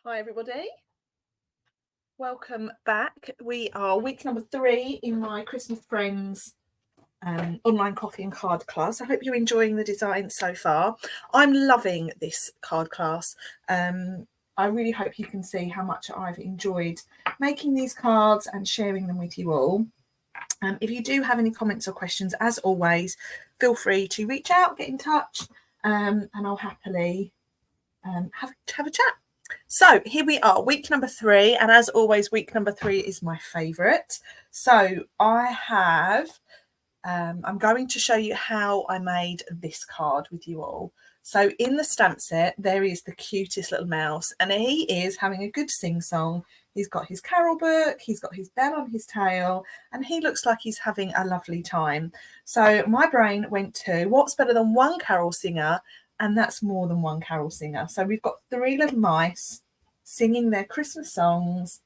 Hi everybody, welcome back. We are week number 3 in my Christmas Friends online coffee and card class. I hope you're enjoying the design so far. I'm loving this card class. I really hope you can see how much I've enjoyed making these cards and sharing them with you all. If you do have any comments or questions, as always, feel free to reach out, get in touch, and I'll happily have a chat. So here we are, week number 3, and as always, week number 3 is my favourite. So I have, I'm going to show you how I made this card with you all. So in the stamp set, there is the cutest little mouse, and he is having a good sing-song. He's got his carol book, he's got his bell on his tail, and he looks like he's having a lovely time. So my brain went to, what's better than one carol singer? And that's more than one carol singer. So we've got 3 little mice singing their Christmas songs.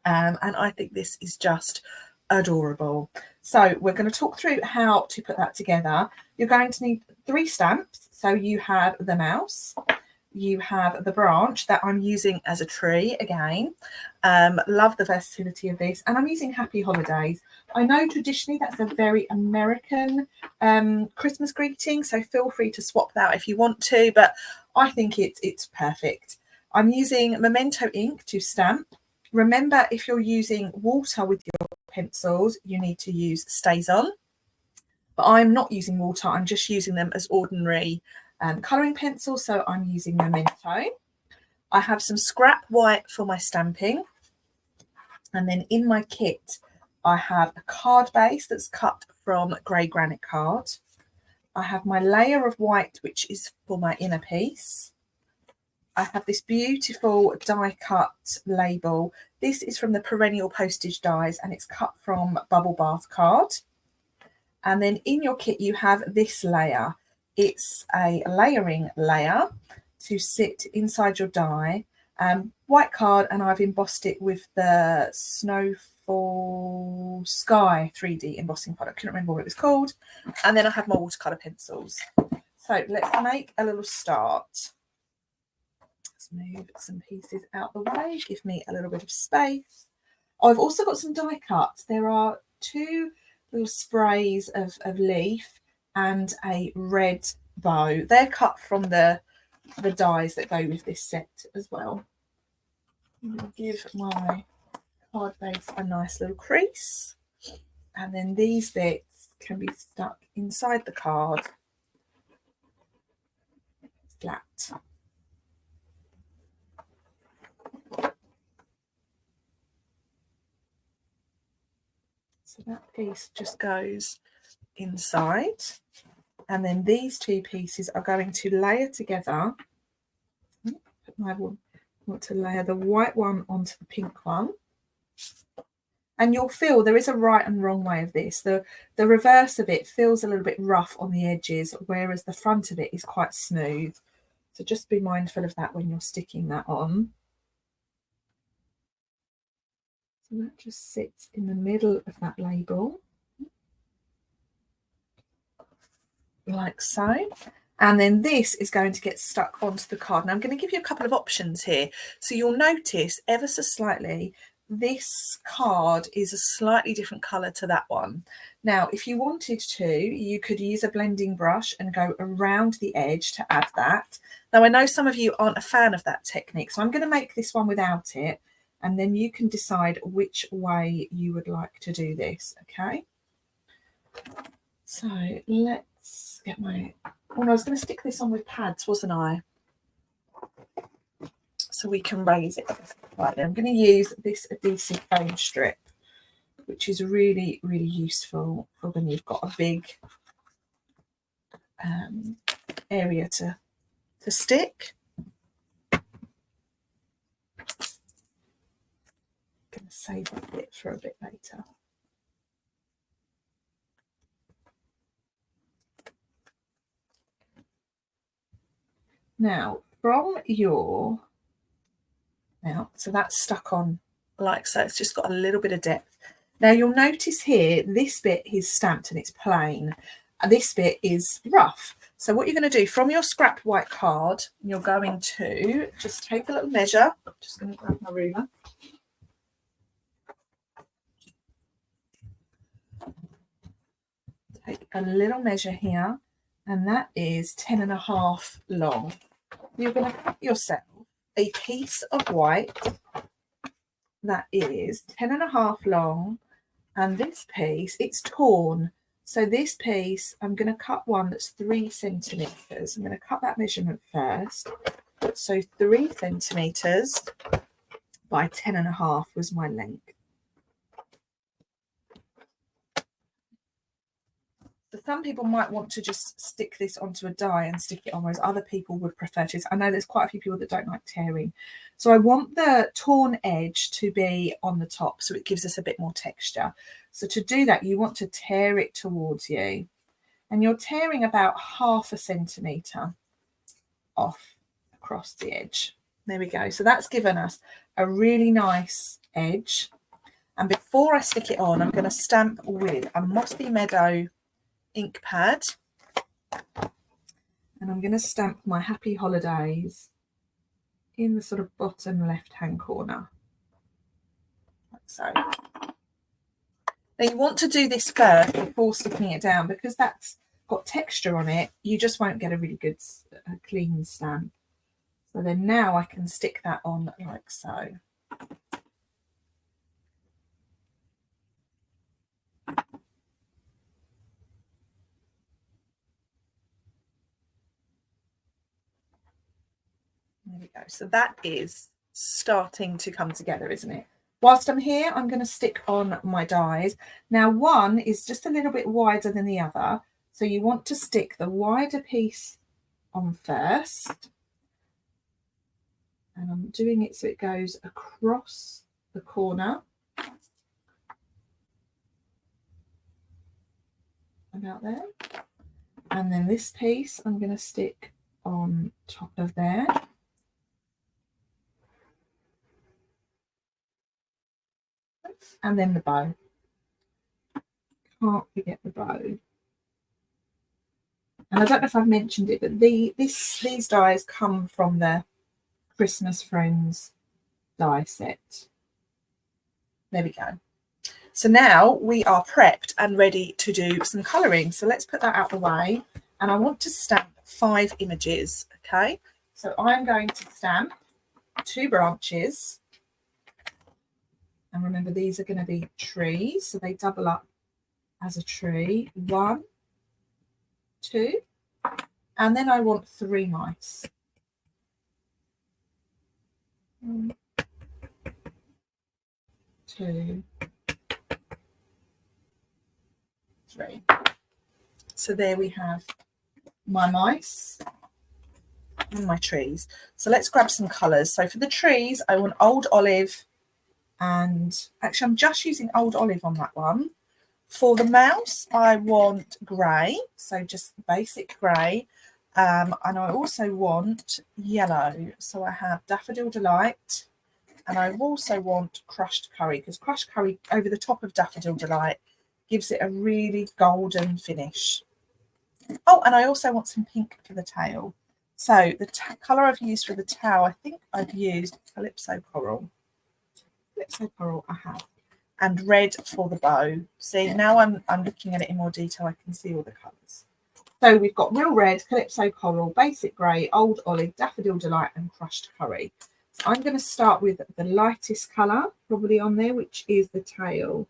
And I think this is just adorable. So we're going to talk through how to put that together. You're going to need 3 stamps. So you have the mouse, you have the branch that I'm using as a tree again. Love the versatility of this, and I'm using Happy Holidays. I know traditionally that's a very American Christmas greeting, so feel free to swap that if you want to, but I think it's perfect. I'm using Memento ink to stamp. Remember, if you're using water with your pencils, you need to use StazOn, but I'm not using water, I'm just using them as ordinary colouring pencils, so I'm using Memento. I have some scrap white for my stamping, and then in my kit I have a card base that's cut from grey granite card. I have my layer of white, which is for my inner piece. I have this beautiful die cut label. This is from the Perennial Postage dies, and it's cut from Bubble Bath card. And then in your kit you have this layer. It's a layering layer to sit inside your die. White card, and I've embossed it with the Snowfall Sky 3D embossing product. I couldn't remember what it was called. And then I have my watercolour pencils. So let's make a little start. Let's move some pieces out the way. Give me a little bit of space. Oh, I've also got some die cuts. There are 2 little sprays of leaf and a red bow. They're cut from the dies that go with this set as well. I'm going to give my card base a nice little crease, and then these bits can be stuck inside the card flat. So that piece just goes inside, and then these 2 pieces are going to layer together. I want to layer the white one onto the pink one, and you'll feel there is a right and wrong way of this. The reverse of it feels a little bit rough on the edges, whereas the front of it is quite smooth. So just be mindful of that when you're sticking that on. So that just sits in the middle of that label, like so. And then this is going to get stuck onto the card. Now I'm going to give you a couple of options here. So you'll notice ever so slightly, this card is a slightly different colour to that one. Now, if you wanted to, you could use a blending brush and go around the edge to add that. Now, I know some of you aren't a fan of that technique, so I'm going to make this one without it, and then you can decide which way you would like to do this, okay? So let's get my... Oh, no, I was going to stick this on with pads, wasn't I? So we can raise it. Right, then I'm going to use this adhesive foam strip, which is really, really useful for when you've got a big area to stick. I'm going to save a bit for a bit later. Now, from your... Now, so that's stuck on like so. It's just got a little bit of depth. Now, you'll notice here, this bit is stamped and it's plain. And this bit is rough. So what you're going to do from your scrap white card, you're going to just take a little measure. I'm just going to grab my ruler. Take a little measure here, and that is 10.5 long. You're going to cut yourself a piece of white that is 10.5 long, and this piece, it's torn. So this piece, I'm going to cut one that's 3 centimetres. I'm going to cut that measurement first. So 3 centimetres by 10.5 was my length. So some people might want to just stick this onto a die and stick it on, whereas other people would prefer to. I know there's quite a few people that don't like tearing. So I want the torn edge to be on the top so it gives us a bit more texture. So to do that, you want to tear it towards you. And you're tearing about 0.5 centimetre off across the edge. There we go. So that's given us a really nice edge. And before I stick it on, I'm going to stamp with a Mossy Meadow ink pad, and I'm going to stamp my Happy Holidays in the sort of bottom left hand corner, like so. Now you want to do this first before sticking it down, because that's got texture on it. You just won't get a really good clean stamp. So then now I can stick that on like so. There we go. So that is starting to come together, isn't it? Whilst I'm here, I'm going to stick on my dies. Now, one is just a little bit wider than the other. So you want to stick the wider piece on first. And I'm doing it so it goes across the corner. About there. And then this piece I'm going to stick on top of there. And then the bow. Can't forget the bow. And I don't know if I've mentioned it, but these dies come from the Christmas Friends die set. There we go. So now we are prepped and ready to do some colouring. So let's put that out of the way. And I want to stamp 5 images, okay? So I'm going to stamp 2 branches. And remember, these are going to be trees, so they double up as a tree. 1, 2, and then I want 3 mice. 1, 2, 3. So there we have my mice and my trees. So let's grab some colours. So for the trees, I want Old Olive, and actually I'm just using Old Olive on that one. For the mouse, I want grey, so just basic grey. And I also want yellow. So I have Daffodil Delight, and I also want Crushed Curry, because Crushed Curry over the top of Daffodil Delight gives it a really golden finish. Oh, and I also want some pink for the tail. So the colour I've used for the tail, I think I've used Calypso Coral. Calypso Coral I have. And red for the bow. See, now I'm looking at it in more detail, I can see all the colours. So we've got Real Red, Calypso Coral, Basic Grey, Old Olive, Daffodil Delight and Crushed Curry. So I'm going to start with the lightest colour probably on there, which is the tail.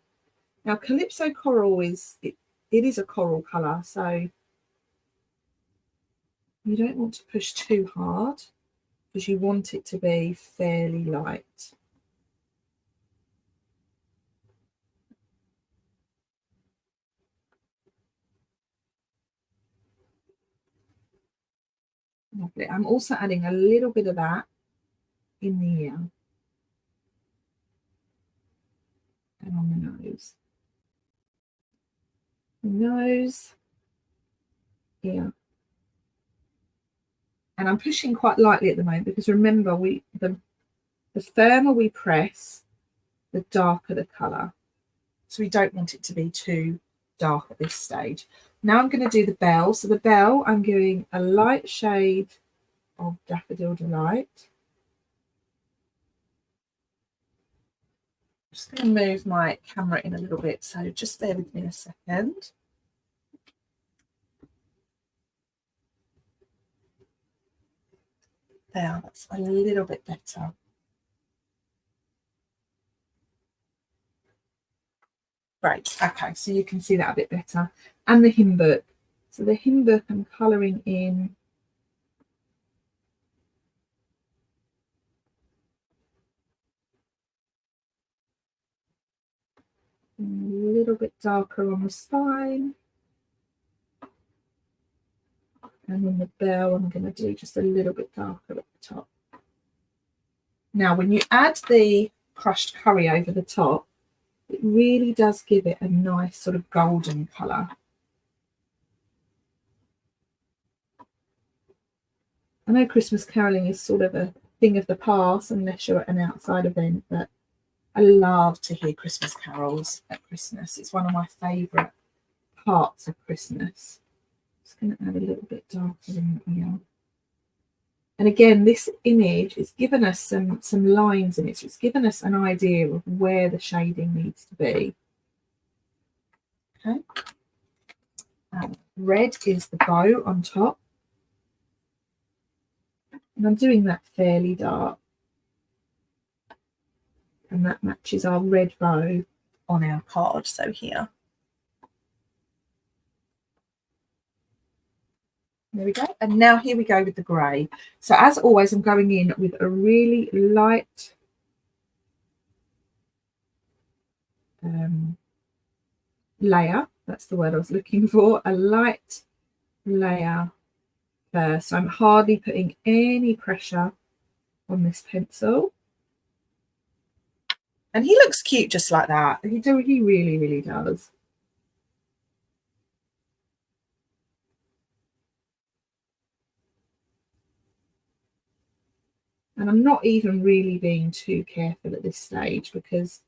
Now Calypso Coral it is a coral colour, so you don't want to push too hard because you want it to be fairly light. Lovely. I'm also adding a little bit of that in the ear and on the nose. The nose, here. And I'm pushing quite lightly at the moment because remember, the firmer we press, the darker the colour. So we don't want it to be too dark at this stage. Now I'm going to do the bell. So the bell, I'm doing a light shade of Daffodil Delight. I'm just going to move my camera in a little bit, so just bear with me a second. There, that's a little bit better. Great, okay, so you can see that a bit better. And the hymn book. So the hymn book, I'm colouring in a little bit darker on the spine. And then the bell, I'm going to do just a little bit darker at the top. Now, when you add the crushed curry over the top, it really does give it a nice sort of golden colour. I know Christmas caroling is sort of a thing of the past unless you're at an outside event, but I love to hear Christmas carols at Christmas. It's one of my favourite parts of Christmas. Just going to add a little bit darker in here. And again, this image is given us some lines in it. So it's given us an idea of where the shading needs to be. Okay. Red is the bow on top. And I'm doing that fairly dark. And that matches our red bow on our card. So here. There we go. And now here we go with the grey. So as always, I'm going in with a really light layer. That's the word I was looking for. A light layer first. So I'm hardly putting any pressure on this pencil. And he looks cute just like that. He really, really does. And I'm not even really being too careful at this stage because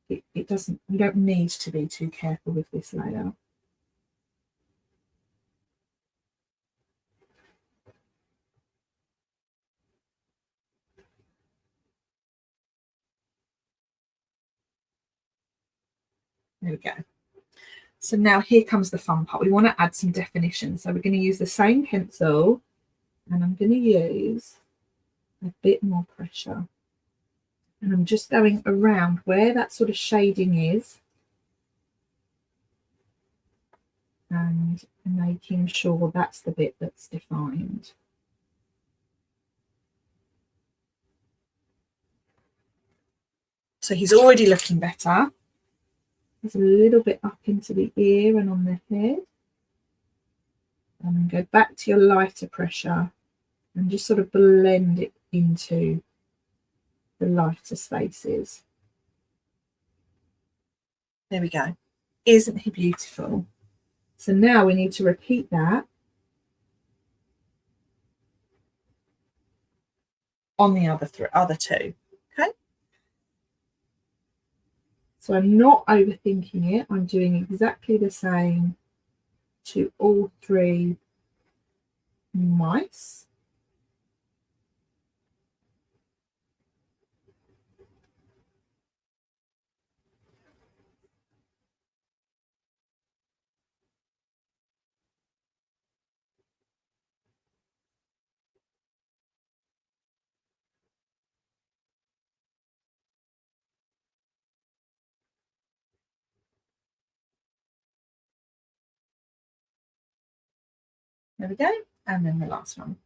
it doesn't, you don't need to be too careful with this layer. There we go. So now here comes the fun part. We want to add some definition. So we're going to use the same pencil and I'm going to use a bit more pressure. And I'm just going around where that sort of shading is and making sure that's the bit that's defined. So he's already looking better. There's a little bit up into the ear and on the head. And then go back to your lighter pressure and just sort of blend it into the lighter spaces. There we go. Isn't he beautiful? So now we need to repeat that on the other two. Okay. So I'm not overthinking it. I'm doing exactly the same to all three mice. There we go. And then the last one.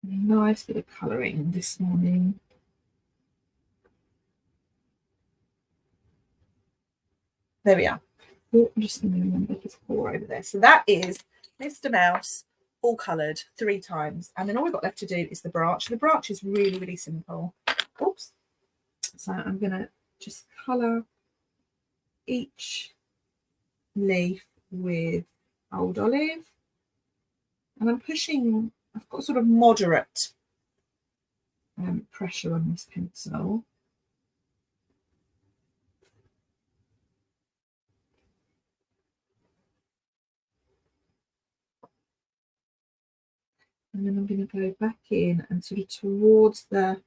Nice bit of colouring this morning. There we are. Oh, I'm just going to remember his paw over there. So that is Mr. Mouse, all coloured 3 times. And then all we've got left to do is the branch. The branch is really, really simple. Oops. So I'm going to just colour each leaf with Old Olive. And I'm pushing, I've got sort of moderate pressure on this pencil. And then I'm going to go back in and sort of towards the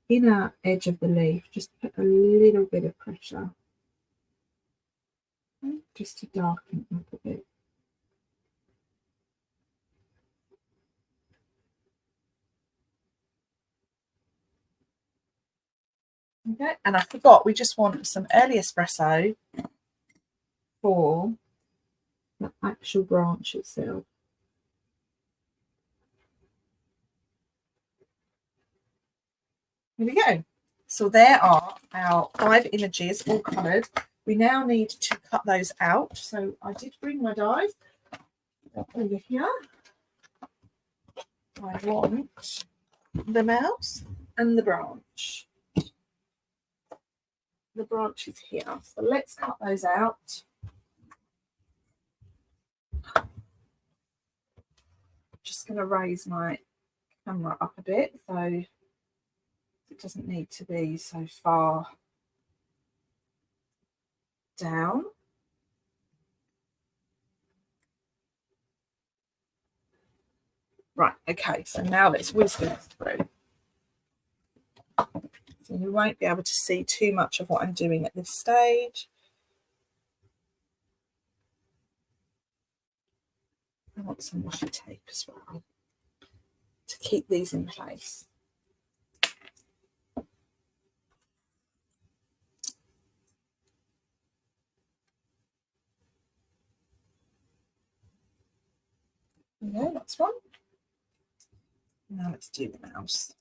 inner edge of the leaf, just put a little bit of pressure, just to darken it up a bit. Okay, and I forgot, we just want some early espresso for the actual branch itself. Here we go. So there are our 5 images all coloured. We now need to cut those out. So I did bring my dies over here. I want the mouse and the branch. The branch is here. So let's cut those out. Just going to raise my camera up a bit so it doesn't need to be so far down. Right, okay, so now let's whiz this through. So you won't be able to see too much of what I'm doing at this stage. I want some washi tape as well to keep these in place. Okay, that's one. Now let's do the mouse.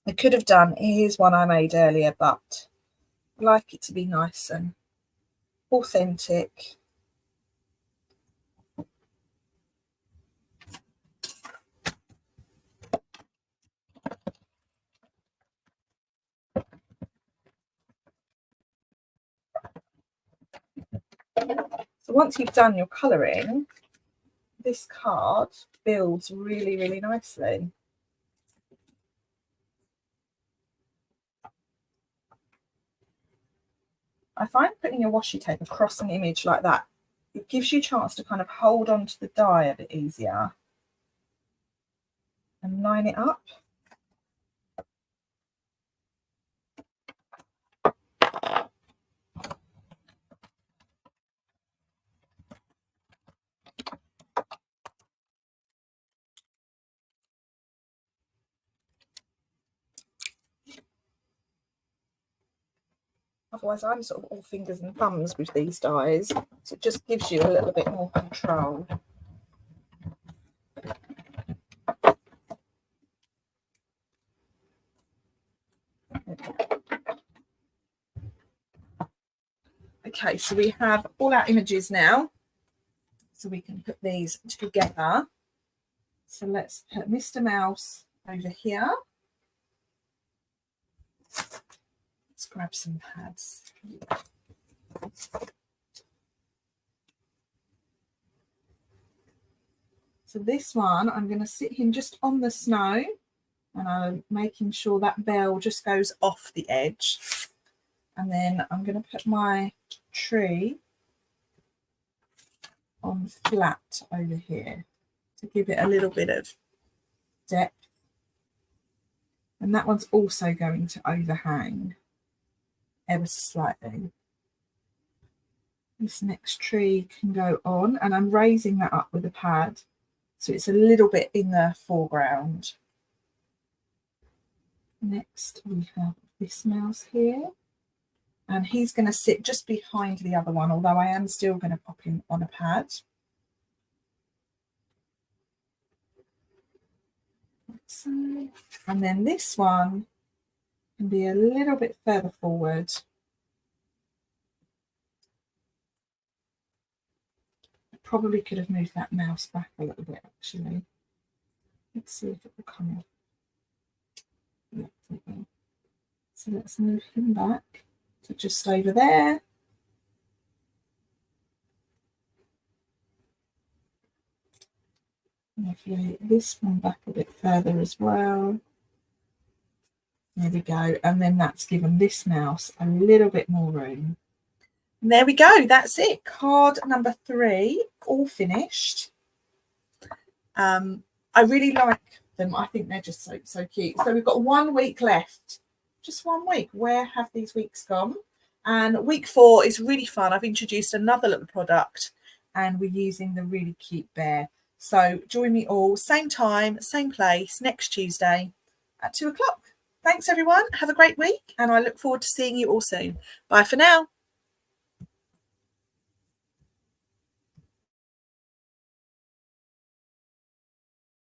I could have done, here's one I made earlier, but I like it to be nice and authentic. So once you've done your colouring, this card builds really, really nicely. I find putting your washi tape across an image like that, it gives you a chance to kind of hold on to the die a bit easier and line it up. Otherwise, I'm sort of all fingers and thumbs with these dies, so it just gives you a little bit more control. Okay, so we have all our images now, so we can put these together. So let's put Mr. Mouse over here. Let's grab some pads. So this one, I'm going to sit him just on the snow, and I'm making sure that bell just goes off the edge. And then I'm going to put my tree on flat over here to give it a little bit of depth. And that one's also going to overhang ever so slightly. This next tree can go on, and I'm raising that up with a pad so it's a little bit in the foreground. Next we have this mouse here, and he's going to sit just behind the other one, although I am still going to pop him on a pad. So, and then this one can be a little bit further forward. Probably could have moved that mouse back a little bit, actually. Let's see if it will come up. So let's move him back to just over there. Lovely. This one back a bit further as well. There we go. And then that's given this mouse a little bit more room. And there we go. That's it. Card number 3, all finished. I really like them. I think they're just so cute. So we've got 1 week left. Just 1 week. Where have these weeks gone? And week 4 is really fun. I've introduced another little product and we're using the really cute bear. So join me all, same time, same place, next Tuesday at 2 o'clock. Thanks everyone. Have a great week and I look forward to seeing you all soon. Bye for now.